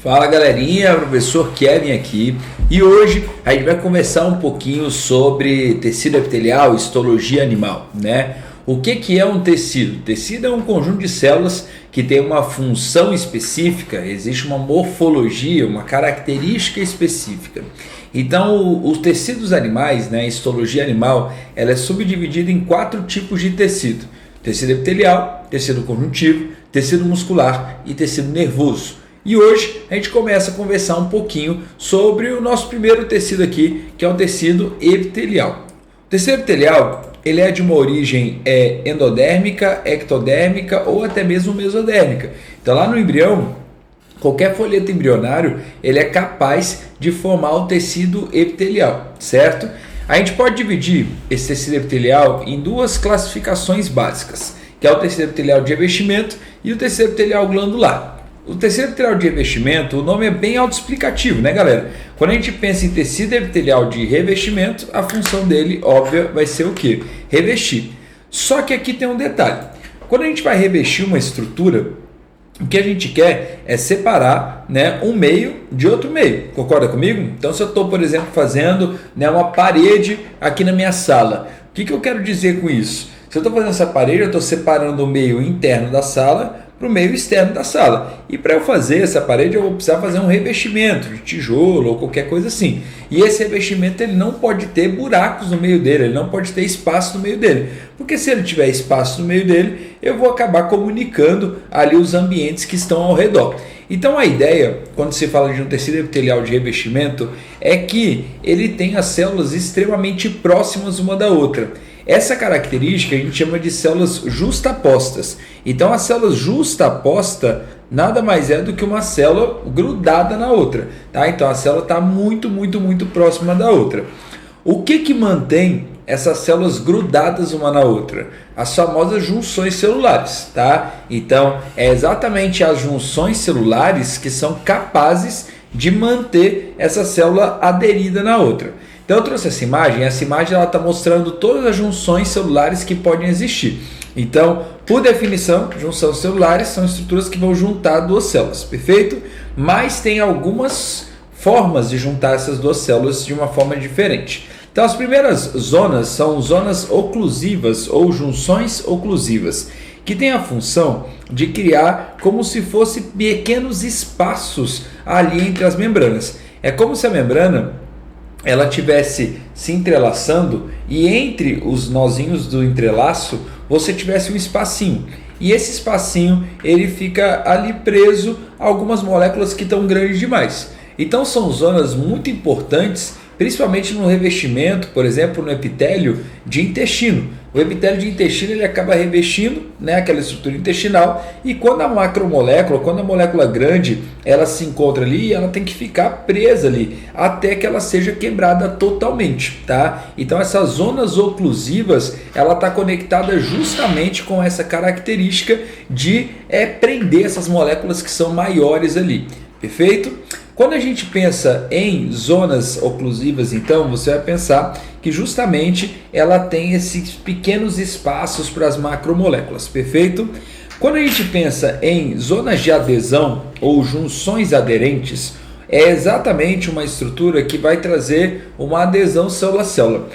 Fala galerinha, professor Kevin aqui e hoje a gente vai conversar um pouquinho sobre tecido epitelial, histologia animal, né? O que é um tecido? Tecido é um conjunto de células que tem uma função específica, existe uma morfologia, uma característica específica. Então, os tecidos animais, né, a histologia animal, ela é subdividida em 4 tipos de tecido: tecido epitelial, tecido conjuntivo, tecido muscular e tecido nervoso. E hoje a gente começa a conversar um pouquinho sobre o nosso primeiro tecido aqui, que é o tecido epitelial. O tecido epitelial, ele é de uma origem endodérmica, ectodérmica ou até mesmo mesodérmica. Então lá no embrião, qualquer folheto embrionário, ele é capaz de formar o tecido epitelial, certo? A gente pode dividir esse tecido epitelial em 2 classificações básicas, que é o tecido epitelial de revestimento e o tecido epitelial glandular. O tecido epitelial de revestimento, o nome é bem autoexplicativo, né, galera? Quando a gente pensa em tecido epitelial de revestimento, a função dele, óbvia, vai ser o quê? Revestir. Só que aqui tem um detalhe. Quando a gente vai revestir uma estrutura, o que a gente quer é separar, né, um meio de outro meio. Concorda comigo? Então, se eu estou, por exemplo, fazendo, né, uma parede aqui na minha sala, o que eu quero dizer com isso? Se eu estou fazendo essa parede, eu estou separando o meio interno da sala para o meio externo da sala. E para eu fazer essa parede, eu vou precisar fazer um revestimento de tijolo ou qualquer coisa assim. E esse revestimento ele não pode ter buracos no meio dele, ele não pode ter espaço no meio dele. Porque se ele tiver espaço no meio dele, eu vou acabar comunicando ali os ambientes que estão ao redor. Então a ideia, quando se fala de um tecido epitelial de revestimento, é que ele tem as células extremamente próximas uma da outra. Essa característica a gente chama de células justapostas. Então a célula justaposta nada mais é do que uma célula grudada na outra, tá? Então a célula está muito próxima da outra. O que mantém essas células grudadas uma na outra? As famosas junções celulares, tá? Então é exatamente as junções celulares que são capazes de manter essa célula aderida na outra. Então eu trouxe essa imagem ela está mostrando todas as junções celulares que podem existir. Então, por definição, junções celulares são estruturas que vão juntar 2 células, perfeito? Mas tem algumas formas de juntar essas 2 células de uma forma diferente. Então as primeiras zonas são zonas oclusivas ou junções oclusivas, que tem a função de criar como se fossem pequenos espaços ali entre as membranas. É como se a membrana ela tivesse se entrelaçando e entre os nozinhos do entrelaço você tivesse um espacinho. E esse espacinho ele fica ali preso a algumas moléculas que estão grandes demais. Então são zonas muito importantes, principalmente no revestimento, por exemplo, no epitélio de intestino. O epitélio de intestino ele acaba revestindo, né, aquela estrutura intestinal, e quando a macromolécula, quando a molécula grande, ela se encontra ali, ela tem que ficar presa ali, até que ela seja quebrada totalmente, tá? Então essas zonas oclusivas, ela está conectada justamente com essa característica de prender essas moléculas que são maiores ali, perfeito? Quando a gente pensa em zonas oclusivas, então, você vai pensar que justamente ela tem esses pequenos espaços para as macromoléculas, perfeito? Quando a gente pensa em zonas de adesão ou junções aderentes, é exatamente uma estrutura que vai trazer uma adesão célula a célula.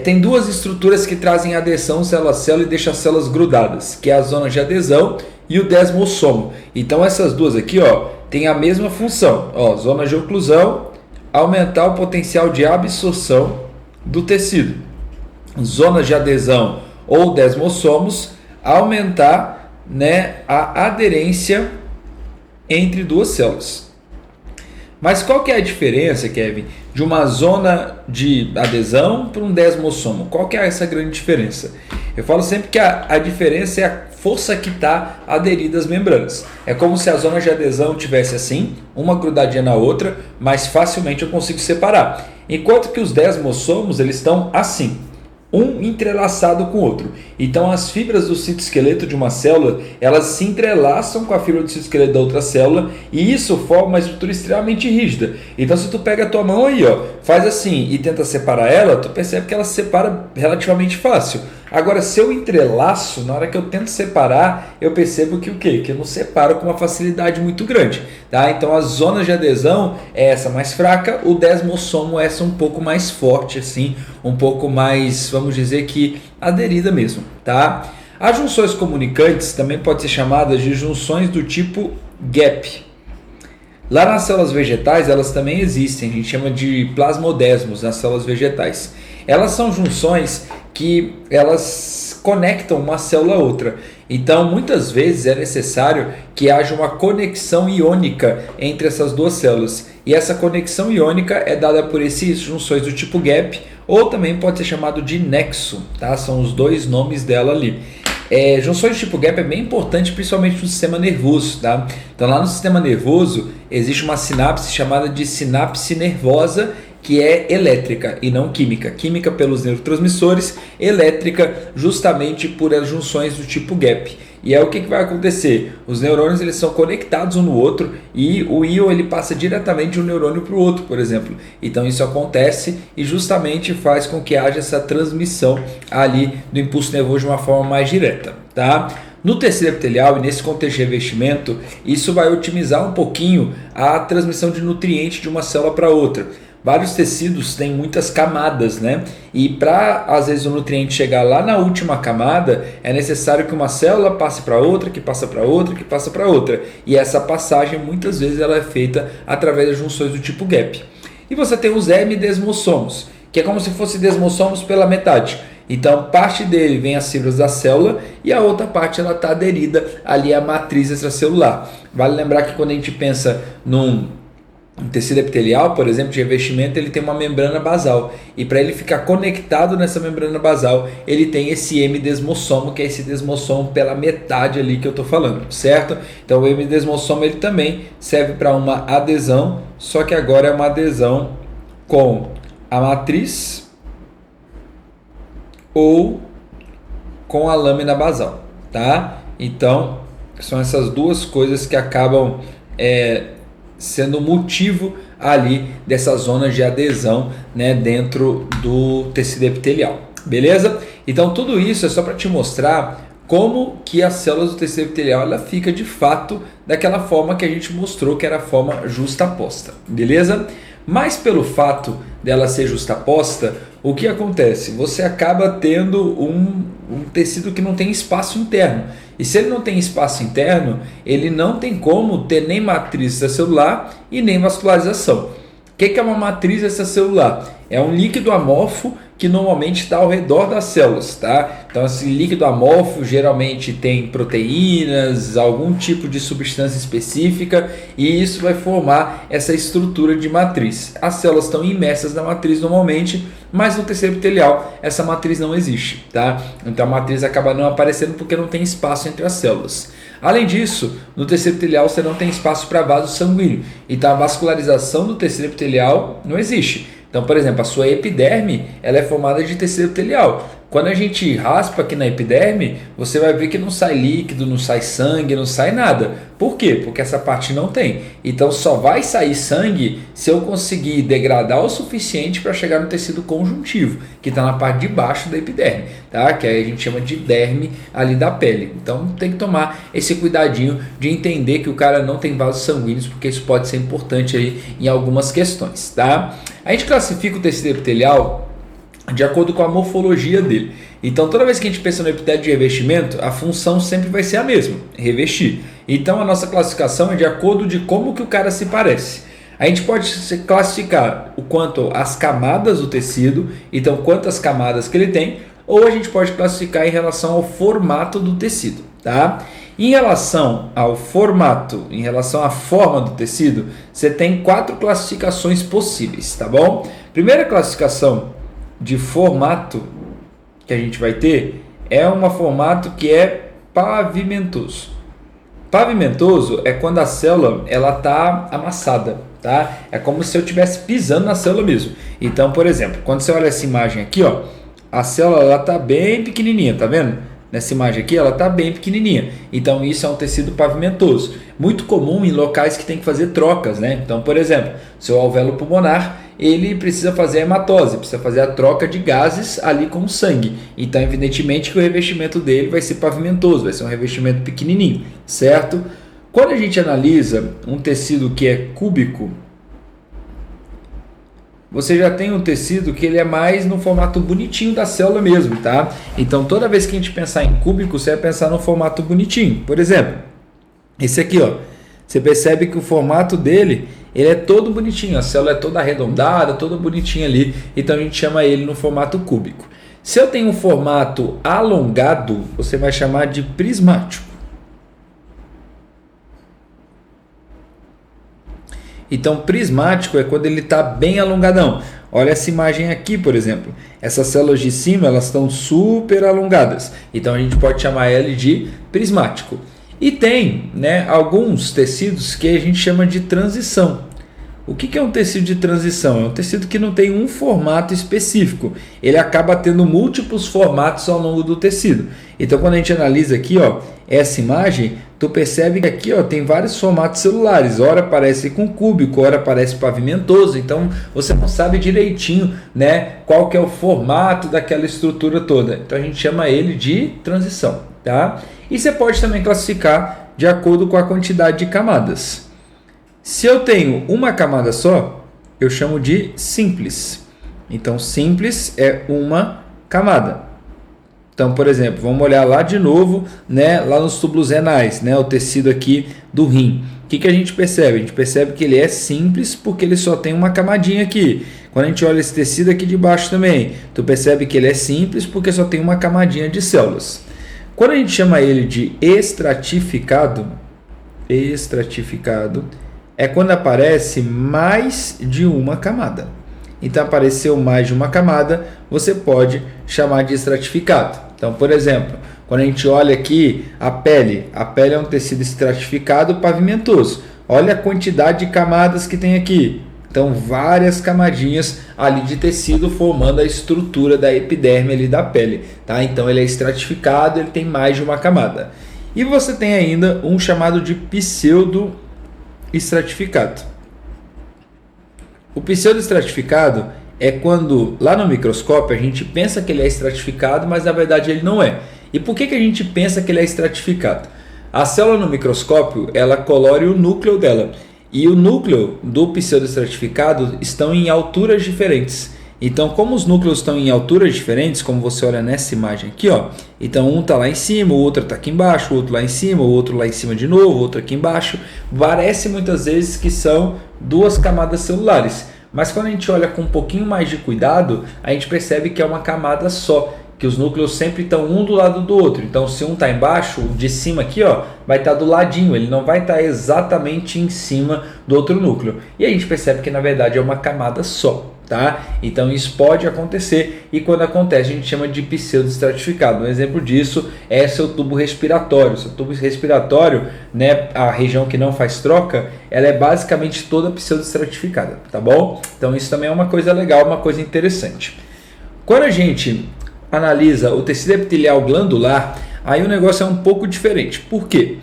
Tem 2 estruturas que trazem adesão célula a célula e deixam as células grudadas, que é a zona de adesão e o desmossomo. Então essas 2 aqui, ó, tem a mesma função, ó, zona de oclusão, aumentar o potencial de absorção do tecido. Zona de adesão ou desmossomos, aumentar, né, a aderência entre 2 células. Mas qual que é a diferença, Kevin, de uma zona de adesão para um desmossomo? Qual que é essa grande diferença? Eu falo sempre que a diferença é a força que está aderida às membranas. É como se a zona de adesão tivesse assim, uma grudadinha na outra, mas facilmente eu consigo separar. Enquanto que os desmossomos, eles estão assim, um entrelaçado com o outro. Então as fibras do citoesqueleto de uma célula, elas se entrelaçam com a fibra do citoesqueleto da outra célula e isso forma uma estrutura extremamente rígida. Então se tu pega a tua mão aí, ó, faz assim e tenta separar ela, tu percebe que ela se separa relativamente fácil. Agora, se eu entrelaço, na hora que eu tento separar, eu percebo que o quê? Que eu não separo com uma facilidade muito grande, tá? Então, as zonas de adesão é essa mais fraca, o desmossomo é essa um pouco mais forte, assim, um pouco mais, vamos dizer que aderida mesmo, tá? As junções comunicantes também podem ser chamadas de junções do tipo gap. Lá nas células vegetais, elas também existem, a gente chama de plasmodesmos nas células vegetais. Elas são junções que elas conectam uma célula a outra. Então, muitas vezes é necessário que haja uma conexão iônica entre essas duas células. E essa conexão iônica é dada por essas junções do tipo gap, ou também pode ser chamado de nexo, tá? São os dois nomes dela ali. Junções do tipo gap é bem importante, principalmente no sistema nervoso, tá? Então, lá no sistema nervoso existe uma sinapse chamada de sinapse nervosa, que é elétrica e não química. Química pelos neurotransmissores, elétrica justamente por as junções do tipo gap. E é o que vai acontecer? Os neurônios eles são conectados um no outro e o íon ele passa diretamente de um neurônio para o outro, por exemplo. Então isso acontece e justamente faz com que haja essa transmissão ali do impulso nervoso de uma forma mais direta, tá? No tecido epitelial e nesse contexto de revestimento, isso vai otimizar um pouquinho a transmissão de nutrientes de uma célula para outra. Vários tecidos têm muitas camadas, né? E para, às vezes, o nutriente chegar lá na última camada, é necessário que uma célula passe para outra, que passa para outra, que passa para outra. E essa passagem, muitas vezes, ela é feita através das junções do tipo gap. E você tem os hemidesmossomos, que é como se fosse desmossomos pela metade. Então, parte dele vem as fibras da célula e a outra parte ela está aderida ali à matriz extracelular. Vale lembrar que quando a gente pensa num tecido epitelial, por exemplo, de revestimento, ele tem uma membrana basal. E para ele ficar conectado nessa membrana basal, ele tem esse hemidesmossomo, que é esse desmossomo pela metade ali que eu estou falando, certo? Então o hemidesmossomo ele também serve para uma adesão, só que agora é uma adesão com a matriz ou com a lâmina basal, tá? Então são essas duas coisas que acabam sendo motivo ali dessas zonas de adesão, né, dentro do tecido epitelial, beleza? Então tudo isso é só para te mostrar como que as células do tecido epitelial ela fica de fato daquela forma que a gente mostrou, que era a forma justaposta, beleza? Mas pelo fato dela ser justaposta, o que acontece? Você acaba tendo um tecido que não tem espaço interno. E se ele não tem espaço interno, ele não tem como ter nem matriz extracelular e nem vascularização. O que é uma matriz extracelular? É um líquido amorfo que normalmente está ao redor das células, tá? Então esse líquido amorfo geralmente tem proteínas, algum tipo de substância específica e isso vai formar essa estrutura de matriz. As células estão imersas na matriz normalmente, mas no tecido epitelial essa matriz não existe, tá? Então a matriz acaba não aparecendo porque não tem espaço entre as células. Além disso, no tecido epitelial você não tem espaço para vaso sanguíneo, então a vascularização do tecido epitelial não existe. Então, por exemplo, a sua epiderme ela é formada de tecido epitelial. Quando a gente raspa aqui na epiderme, você vai ver que não sai líquido, não sai sangue, não sai nada. Por quê? Porque essa parte não tem. Então só vai sair sangue se eu conseguir degradar o suficiente para chegar no tecido conjuntivo, que está na parte de baixo da epiderme, tá? Que aí a gente chama de derme ali da pele. Então tem que tomar esse cuidadinho de entender que o cara não tem vasos sanguíneos, porque isso pode ser importante aí em algumas questões, tá? A gente classifica o tecido epitelial de acordo com a morfologia dele. Então toda vez que a gente pensa no epitélio de revestimento, a função sempre vai ser a mesma, revestir. Então a nossa classificação é de acordo de como que o cara se parece. A gente pode classificar o quanto as camadas do tecido, então quantas camadas que ele tem, ou a gente pode classificar em relação ao formato do tecido, tá? Em relação ao formato, em relação à forma do tecido, você tem 4 classificações possíveis, tá bom? Primeira classificação de formato que a gente vai ter é um formato que é pavimentoso. Pavimentoso é quando a célula ela está amassada, tá? É como se eu estivesse pisando na célula mesmo. Então, por exemplo, quando você olha essa imagem aqui, ó, a célula ela está bem pequenininha, tá vendo? Nessa imagem aqui, ela está bem pequenininha. Então, isso é um tecido pavimentoso. Muito comum em locais que tem que fazer trocas, né? Então, por exemplo, seu alvéolo pulmonar, ele precisa fazer a hematose, precisa fazer a troca de gases ali com o sangue. Então, evidentemente que o revestimento dele vai ser pavimentoso, vai ser um revestimento pequenininho, certo? Quando a gente analisa um tecido que é cúbico, você já tem um tecido que ele é mais no formato bonitinho da célula mesmo, tá? Então, toda vez que a gente pensar em cúbico, você vai pensar no formato bonitinho. Por exemplo, esse aqui, ó, você percebe que o formato dele, ele é todo bonitinho, a célula é toda arredondada, toda bonitinha ali, então a gente chama ele no formato cúbico. Se eu tenho um formato alongado, você vai chamar de prismático. Então, prismático é quando ele está bem alongadão. Olha essa imagem aqui, por exemplo. Essas células de cima, elas estão super alongadas. Então, a gente pode chamar ele de prismático. E tem, né, alguns tecidos que a gente chama de transição. O que é um tecido de transição? É um tecido que não tem um formato específico. Ele acaba tendo múltiplos formatos ao longo do tecido. Então, quando a gente analisa aqui, ó, essa imagem, tu percebe que aqui, ó, tem vários formatos celulares. Ora parece com cúbico, ora parece pavimentoso. Então, você não sabe direitinho, né, qual que é o formato daquela estrutura toda. Então, a gente chama ele de transição, tá? E você pode também classificar de acordo com a quantidade de camadas. Se eu tenho uma camada só, eu chamo de simples. Então, simples é uma camada. Então, por exemplo, vamos olhar lá de novo, né, lá nos túbulos renais, né, o tecido aqui do rim. O que a gente percebe? A gente percebe que ele é simples porque ele só tem uma camadinha aqui. Quando a gente olha esse tecido aqui de baixo também, tu percebe que ele é simples porque só tem uma camadinha de células. Quando a gente chama ele de estratificado é quando aparece mais de uma camada. Então, apareceu mais de uma camada, você pode chamar de estratificado. Então, por exemplo, quando a gente olha aqui a pele é um tecido estratificado pavimentoso. Olha a quantidade de camadas que tem aqui. Então, várias camadinhas ali de tecido formando a estrutura da epiderme ali da pele, tá? Então, ele é estratificado, ele tem mais de uma camada. E você tem ainda um chamado de pseudoestratificado. O pseudoestratificado é quando, lá no microscópio, a gente pensa que ele é estratificado, mas na verdade ele não é. E por que a gente pensa que ele é estratificado? A célula no microscópio, ela colore o núcleo dela. E o núcleo do pseudoestratificado estão em alturas diferentes. Então, como os núcleos estão em alturas diferentes, como você olha nessa imagem aqui, ó, então um está lá em cima, o outro está aqui embaixo, o outro lá em cima, o outro lá em cima de novo, o outro aqui embaixo. Parece muitas vezes que são duas camadas celulares, mas quando a gente olha com um pouquinho mais de cuidado, a gente percebe que é uma camada só, que os núcleos sempre estão um do lado do outro. Então, se um está embaixo, o de cima aqui, ó, vai estar do ladinho, ele não vai estar exatamente em cima do outro núcleo. E a gente percebe que na verdade é uma camada só. Tá? Então isso pode acontecer e quando acontece a gente chama de pseudoestratificado. Um exemplo disso é seu tubo respiratório. Seu tubo respiratório, né, a região que não faz troca, ela é basicamente toda pseudoestratificada, tá bom? Então isso também é uma coisa legal, uma coisa interessante. Quando a gente analisa o tecido epitelial glandular, aí o negócio é um pouco diferente. Por quê?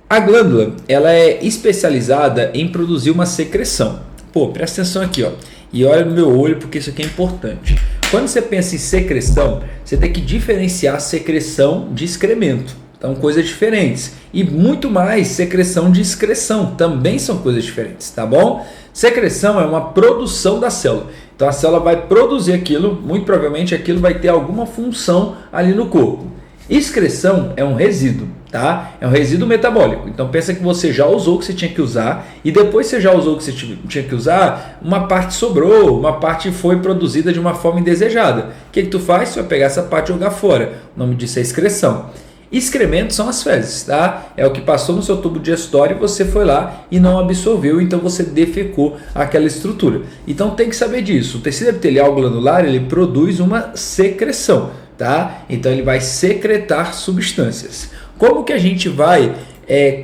A glândula, ela é especializada em produzir uma secreção. Pô, presta atenção aqui, ó. E olha no meu olho porque isso aqui é importante. Quando você pensa em secreção, você tem que diferenciar secreção de excremento. Então, coisas diferentes. E muito mais secreção de excreção. Também são coisas diferentes, tá bom? Secreção é uma produção da célula. Então, a célula vai produzir aquilo, muito provavelmente aquilo vai ter alguma função ali no corpo. Excreção é um resíduo, tá? É um resíduo metabólico. Então pensa que você já usou o que você tinha que usar e depois que você já usou o que você tinha que usar, uma parte sobrou, uma parte foi produzida de uma forma indesejada. O que tu faz? Você vai pegar essa parte e jogar fora. O nome disso é excreção. Excrementos são as fezes, tá? É o que passou no seu tubo digestório e você foi lá e não absorveu, então você defecou aquela estrutura. Então tem que saber disso. O tecido epitelial glandular, ele produz uma secreção, tá? Então ele vai secretar substâncias. Como que a gente vai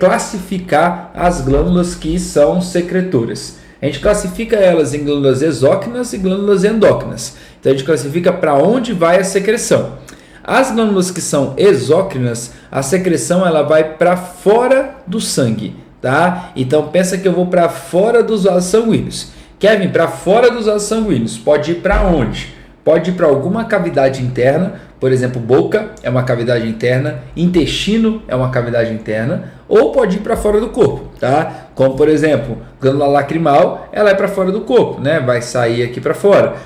classificar as glândulas que são secretoras? A gente classifica elas em glândulas exócrinas e glândulas endócrinas. Então a gente classifica para onde vai a secreção. As glândulas que são exócrinas, a secreção ela vai para fora do sangue, tá? Então pensa que eu vou para fora dos vasos sanguíneos. Kevin, para fora dos vasos sanguíneos, pode ir para onde? Pode ir para alguma cavidade interna, por exemplo, boca é uma cavidade interna, intestino é uma cavidade interna, ou pode ir para fora do corpo, tá? Como por exemplo, glândula lacrimal, ela é para fora do corpo, né? Vai sair aqui para fora.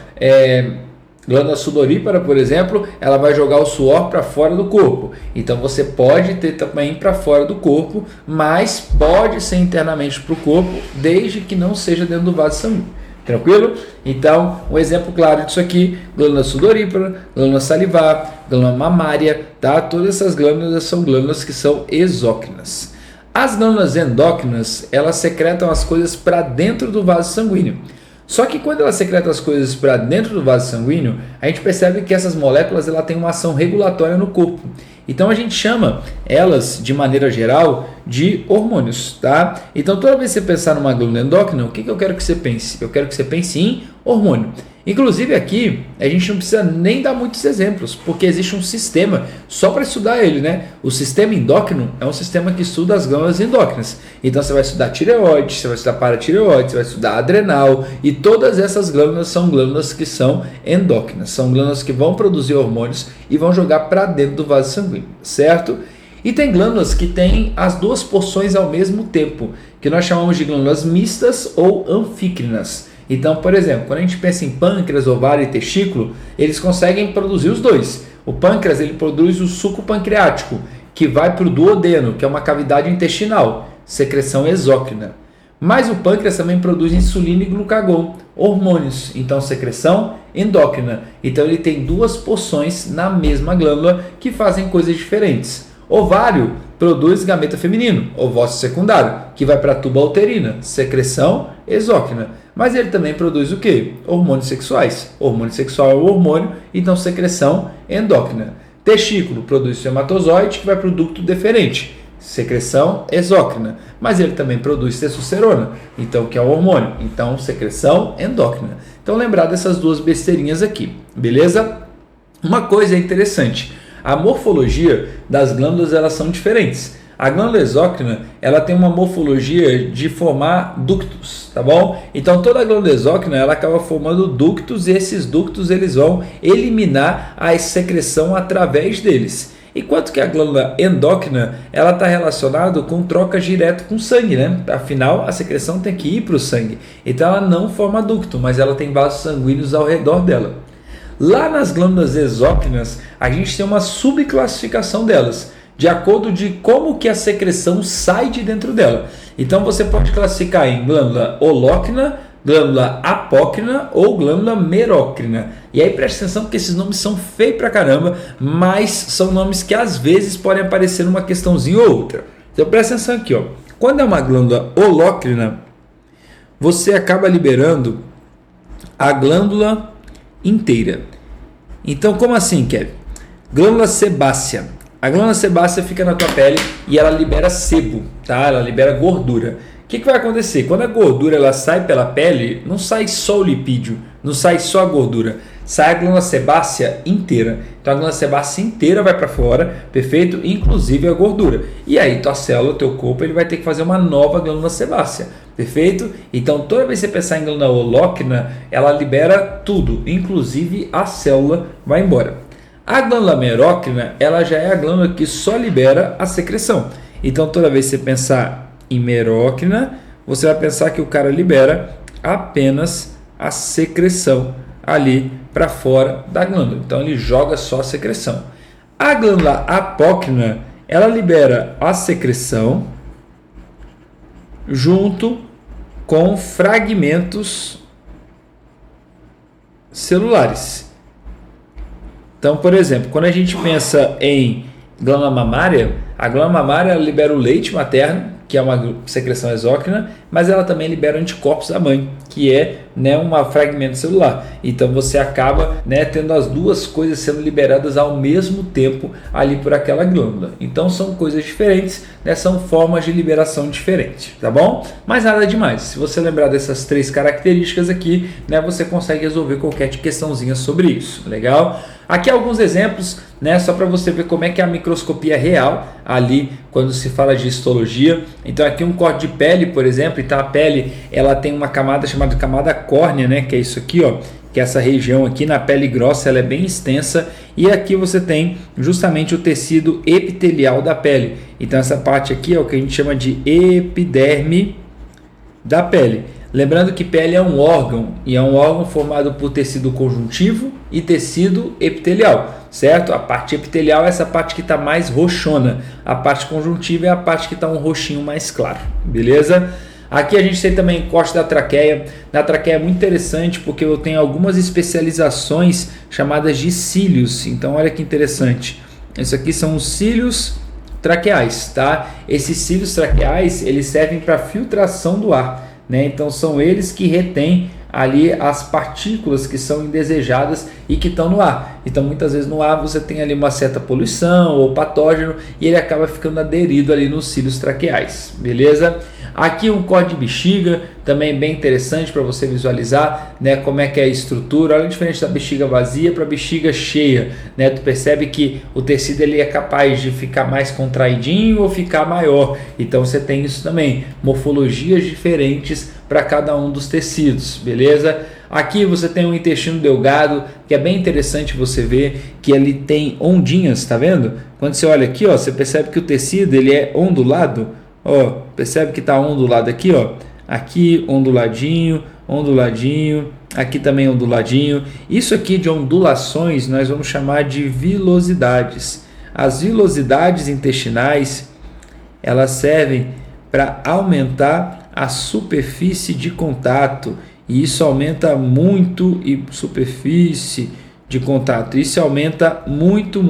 Glândula sudorípara, por exemplo, ela vai jogar o suor para fora do corpo. Então você pode ter também para fora do corpo, mas pode ser internamente para o corpo, desde que não seja dentro do vaso sanguíneo. Tranquilo? Então, um exemplo claro disso aqui, glândula sudorípara, glândula salivar, glândula mamária, tá? Todas essas glândulas são glândulas que são exócrinas. As glândulas endócrinas, elas secretam as coisas para dentro do vaso sanguíneo. Só que quando ela secreta as coisas para dentro do vaso sanguíneo, a gente percebe que essas moléculas ela têm uma ação regulatória no corpo. Então a gente chama elas, de maneira geral, de hormônios, tá? Então toda vez que você pensar numa glândula endócrina, o que eu quero que você pense? Eu quero que você pense em hormônio. Inclusive aqui, a gente não precisa nem dar muitos exemplos, porque existe um sistema só para estudar ele, né? O sistema endócrino é um sistema que estuda as glândulas endócrinas. Então você vai estudar tireoide, você vai estudar paratireoide, você vai estudar adrenal, e todas essas glândulas são glândulas que são endócrinas. São glândulas que vão produzir hormônios e vão jogar para dentro do vaso sanguíneo, certo? E tem glândulas que têm as duas porções ao mesmo tempo, que nós chamamos de glândulas mistas ou anfícrinas. Então, por exemplo, quando a gente pensa em pâncreas, ovário e testículo, eles conseguem produzir os dois. O pâncreas ele produz o suco pancreático, que vai para o duodeno, que é uma cavidade intestinal, secreção exócrina. Mas o pâncreas também produz insulina e glucagon, hormônios, então secreção endócrina. Então ele tem duas porções na mesma glândula que fazem coisas diferentes. Ovário produz gameta feminino, ovócito secundário, que vai para a tuba uterina, secreção exócrina. Mas ele também produz o quê? Hormônios sexuais. Hormônio sexual é o hormônio, então secreção endócrina. Testículo produz espermatozoide, que vai para o ducto deferente, secreção exócrina. Mas ele também produz testosterona, então que é o hormônio, então secreção endócrina. Então lembrar dessas duas besteirinhas aqui, beleza? Uma coisa interessante, a morfologia das glândulas elas são diferentes. A glândula exócrina ela tem uma morfologia de formar ductos, tá bom? Então toda a glândula exócrina ela acaba formando ductos e esses ductos eles vão eliminar a secreção através deles. Enquanto que a glândula endócrina ela está relacionada com trocas direto com o sangue, né? Afinal a secreção tem que ir para o sangue. Então ela não forma ducto, mas ela tem vasos sanguíneos ao redor dela. Lá nas glândulas exócrinas a gente tem uma subclassificação delas, de acordo de como que a secreção sai de dentro dela. Então você pode classificar em glândula holócrina, glândula apócrina ou glândula merócrina. E aí presta atenção porque esses nomes são feios pra caramba, mas são nomes que às vezes podem aparecer numa questãozinha ou outra. Então presta atenção aqui, ó. Quando é uma glândula holócrina, você acaba liberando a glândula inteira. Então como assim, Kevin? Glândula sebácea. A glândula sebácea fica na tua pele e ela libera sebo, tá? Ela libera gordura. O que vai acontecer? Quando a gordura ela sai pela pele, não sai só o lipídio, não sai só a gordura, sai a glândula sebácea inteira. Então a glândula sebácea inteira vai para fora, perfeito? Inclusive a gordura. E aí tua célula, teu corpo, ele vai ter que fazer uma nova glândula sebácea, perfeito? Então toda vez que você pensar em glândula holócrina, ela libera tudo, inclusive a célula vai embora. A glândula merócrina, ela já é a glândula que só libera a secreção. Então, toda vez que você pensar em merócrina, você vai pensar que o cara libera apenas a secreção ali para fora da glândula. Então, ele joga só a secreção. A glândula apócrina, ela libera a secreção junto com fragmentos celulares. Então, por exemplo, quando a gente pensa em glândula mamária, a glândula mamária libera o leite materno, que é uma secreção exócrina, mas ela também libera anticorpos da mãe, que é, né, um fragmento celular. Então você acaba, né, tendo as duas coisas sendo liberadas ao mesmo tempo ali por aquela glândula. Então são coisas diferentes, né, são formas de liberação diferentes, tá bom? Mas nada demais. Se você lembrar dessas três características aqui, né, você consegue resolver qualquer questãozinha sobre isso, legal? Aqui alguns exemplos, né, só para você ver como é que é a microscopia real ali quando se fala de histologia. Então aqui um corte de pele, por exemplo, então a pele ela tem uma camada chamada camada córnea, né, que é isso aqui, ó, que essa região aqui na pele grossa ela é bem extensa, e aqui você tem justamente o tecido epitelial da pele. Então essa parte aqui é o que a gente chama de epiderme da pele. Lembrando que pele é um órgão, e é um órgão formado por tecido conjuntivo e tecido epitelial, certo? A parte epitelial é essa parte que está mais roxona, a parte conjuntiva é a parte que está um roxinho mais claro, beleza? Aqui a gente tem também corte da traqueia. Na traqueia é muito interessante porque eu tenho algumas especializações chamadas de cílios. Então olha que interessante. Isso aqui são os cílios traqueais, tá? Esses cílios traqueais, eles servem para filtração do ar, né? Então são eles que retêm ali as partículas que são indesejadas e que estão no ar. Então muitas vezes no ar você tem ali uma certa poluição ou patógeno e ele acaba ficando aderido ali nos cílios traqueais, beleza? Aqui um corte de bexiga, também bem interessante para você visualizar, né, como é que é a estrutura. Olha a diferença da bexiga vazia para a bexiga cheia, né? Tu percebe que o tecido ele é capaz de ficar mais contraidinho ou ficar maior. Então você tem isso também, morfologias diferentes para cada um dos tecidos, beleza? Aqui você tem um intestino delgado, que é bem interessante você ver que ele tem ondinhas, tá vendo? Quando você olha aqui, ó, você percebe que o tecido ele é ondulado. Ó, percebe que está ondulado aqui, ó. Aqui onduladinho, onduladinho, aqui também onduladinho. Isso aqui de ondulações nós vamos chamar de vilosidades. As vilosidades intestinais, elas servem para aumentar a superfície de contato, e isso aumenta muito a superfície de contato. Isso aumenta muito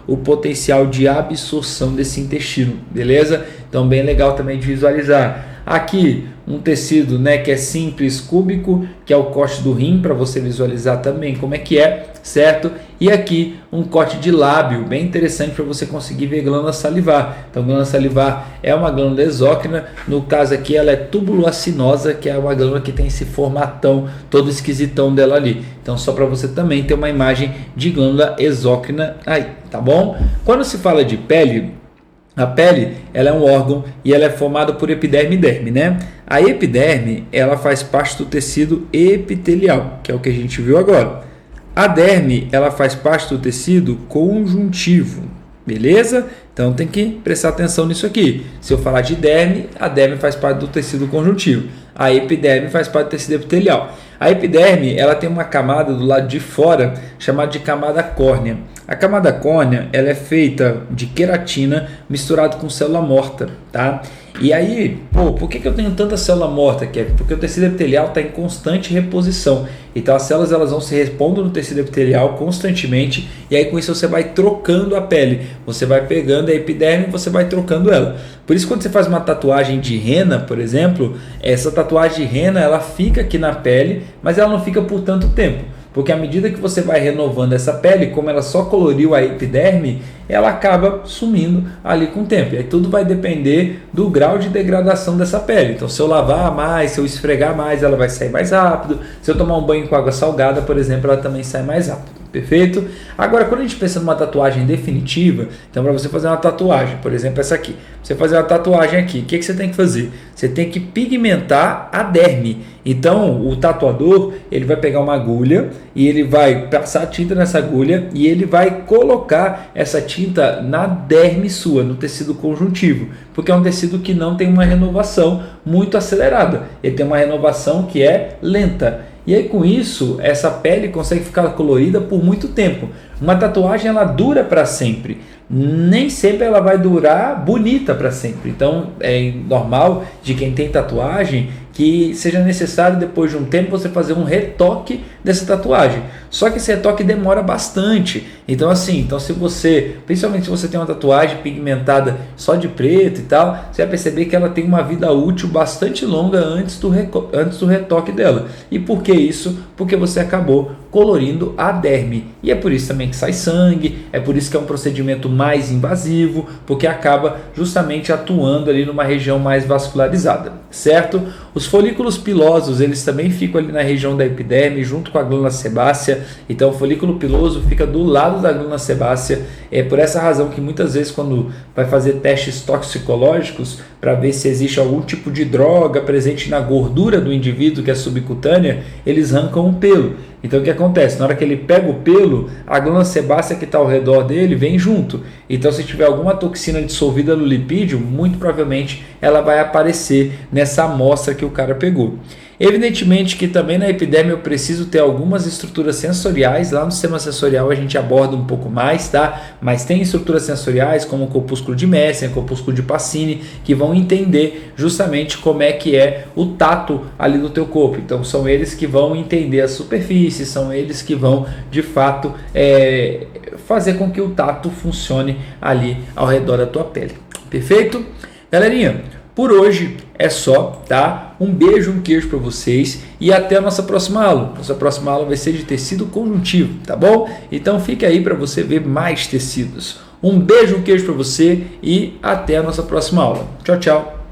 o potencial de absorção desse intestino, beleza? Então bem legal também de visualizar. Aqui um tecido, né, que é simples, cúbico, que é o corte do rim, para você visualizar também como é que é, certo? E aqui um corte de lábio, bem interessante para você conseguir ver glândula salivar. Então glândula salivar é uma glândula exócrina, no caso aqui ela é tubuloacinosa, que é uma glândula que tem esse formatão todo esquisitão dela ali. Então só para você também ter uma imagem de glândula exócrina aí, tá bom? Quando se fala de pele, a pele ela é um órgão e ela é formada por epiderme e derme, né? A epiderme ela faz parte do tecido epitelial, que é o que a gente viu agora. A derme ela faz parte do tecido conjuntivo, beleza? Então tem que prestar atenção nisso aqui. Se eu falar de derme, a derme faz parte do tecido conjuntivo. A epiderme faz parte do tecido epitelial. A epiderme ela tem uma camada do lado de fora chamada de camada córnea. A camada córnea ela é feita de queratina misturado com célula morta, tá? E aí, por que eu tenho tanta célula morta, Kevin? Porque o tecido epitelial está em constante reposição. Então as células elas vão se repondo no tecido epitelial constantemente, e aí com isso você vai trocando a pele. Você vai pegando a epiderme e você vai trocando ela. Por isso quando você faz uma tatuagem de rena, por exemplo, essa tatuagem de rena ela fica aqui na pele, mas ela não fica por tanto tempo. Porque à medida que você vai renovando essa pele, como ela só coloriu a epiderme, ela acaba sumindo ali com o tempo. E aí tudo vai depender do grau de degradação dessa pele. Então se eu lavar mais, se eu esfregar mais, ela vai sair mais rápido. Se eu tomar um banho com água salgada, por exemplo, ela também sai mais rápido. Perfeito? Agora, quando a gente pensa numa tatuagem definitiva, então para você fazer uma tatuagem, por exemplo, essa aqui, você fazer uma tatuagem aqui, o que você tem que fazer? Você tem que pigmentar a derme. Então, o tatuador, ele vai pegar uma agulha e ele vai passar tinta nessa agulha e ele vai colocar essa tinta na derme sua, no tecido conjuntivo, porque é um tecido que não tem uma renovação muito acelerada, ele tem uma renovação que é lenta. E aí com isso, essa pele consegue ficar colorida por muito tempo. Uma tatuagem ela dura para sempre. Nem sempre ela vai durar bonita para sempre. Então é normal de quem tem tatuagem que seja necessário depois de um tempo você fazer um retoque dessa tatuagem. Só que esse retoque demora bastante. Então assim, se você, principalmente se você tem uma tatuagem pigmentada só de preto e tal, você vai perceber que ela tem uma vida útil bastante longa antes do retoque dela. E por que isso? Porque você acabou colorindo a derme. E é por isso também que sai sangue, é por isso que é um procedimento mais invasivo, porque acaba justamente atuando ali numa região mais vascularizada, certo? Os folículos pilosos, eles também ficam ali na região da epiderme, junto com a glândula sebácea. Então o folículo piloso fica do lado da glândula sebácea. É por essa razão que muitas vezes quando vai fazer testes toxicológicos para ver se existe algum tipo de droga presente na gordura do indivíduo que é subcutânea, eles arrancam um pelo. Então o que acontece? Na hora que ele pega o pelo, a glândula sebácea que está ao redor dele vem junto. Então se tiver alguma toxina dissolvida no lipídio, muito provavelmente ela vai aparecer nessa amostra que o cara pegou. Evidentemente que também na epiderme eu preciso ter algumas estruturas sensoriais, lá no sistema sensorial a gente aborda um pouco mais, tá? Mas tem estruturas sensoriais como o corpúsculo de Messier, o corpúsculo de Pacini, que vão entender justamente como é que é o tato ali do teu corpo. Então são eles que vão entender a superfície, são eles que vão de fato fazer com que o tato funcione ali ao redor da tua pele. Perfeito? Galerinha, por hoje é só, tá? Um beijo, um queijo para vocês e até a nossa próxima aula. Nossa próxima aula vai ser de tecido conjuntivo, tá bom? Então fica aí para você ver mais tecidos. Um beijo, um queijo para você e até a nossa próxima aula. Tchau, tchau.